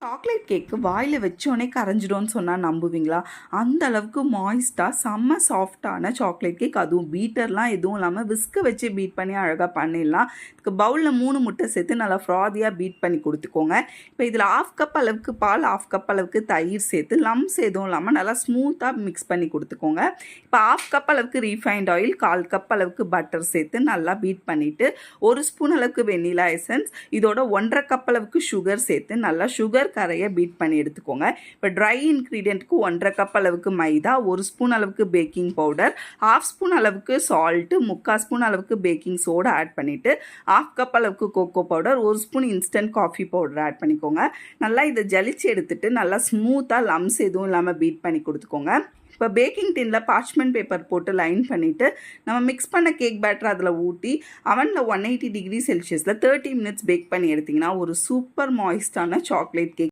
Chocolate கேக்கு வாயில் வச்சோடனே கரைஞ்சிடும்னு சொன்னால் நம்புவீங்களா? அந்த அளவுக்கு மாய்ஸ்டாக செம்ம சாஃப்டான சாக்லேட் கேக், அதுவும் பீட்டர்லாம் எதுவும் இல்லாமல் விஸ்கை வச்சு பீட் பண்ணி அழகாக பண்ணிடலாம். இதுக்கு பவுலில் 3 முட்டை சேர்த்து நல்லா ஃப்ராதியாக பீட் பண்ணி கொடுத்துக்கோங்க. இப்போ இதில் 1/2 கப் அளவுக்கு பால், 1/2 கப் அளவுக்கு தயிர் சேர்த்து லம்ஸ் எதுவும் இல்லாமல் நல்லா ஸ்மூத்தாக மிக்ஸ் பண்ணி கொடுத்துக்கோங்க. இப்போ 1/2 கப் அளவுக்கு ரீஃபைண்ட் ஆயில், 1/4 கப் அளவுக்கு பட்டர் சேர்த்து நல்லா பீட் பண்ணிவிட்டு 1 ஸ்பூன் அளவுக்கு வெண்ணிலா எசன்ஸ், இதோட 1/2 கப் அளவுக்கு சுகர் சேர்த்து நல்லா சுகர் கரையை பீட் பண்ணி எடுத்துக்கோங்க. இப்போ ட்ரை இன்க்ரீடியன்ட்க்கு 1/2 கப் அளவுக்கு மைதா, 1 ஸ்பூன் அளவுக்கு பேக்கிங் பவுடர், 1/2 ஸ்பூன் அளவுக்கு சால்ட்டு, 3/4 ஸ்பூன் அளவுக்கு பேக்கிங் சோடா ஆட் பண்ணிவிட்டு 1/2 கப் அளவுக்கு cocoa powder, 1 spoon instant coffee powder add பண்ணிக்கோங்க. நல்லா இதை ஜலிச்சு எடுத்துட்டு நல்லா ஸ்மூத்தாக லம்ஸ் எதுவும் இல்லாமல் பீட் பண்ணி கொடுத்துக்கோங்க. இப்போ பேக்கிங் டின்னில் பார்ச்மெண்ட் பேப்பர் போட்டு லைன் பண்ணிவிட்டு நம்ம மிக்ஸ் பண்ண கேக் பேட்டர் அதில் ஊற்றி அவனில் 180 டிகிரி செல்சியஸில் 30 மினிட்ஸ் பேக் பண்ணி எடுத்திங்கன்னா ஒரு சூப்பர் மாய்ஸ்டான சாக்லேட் கேக்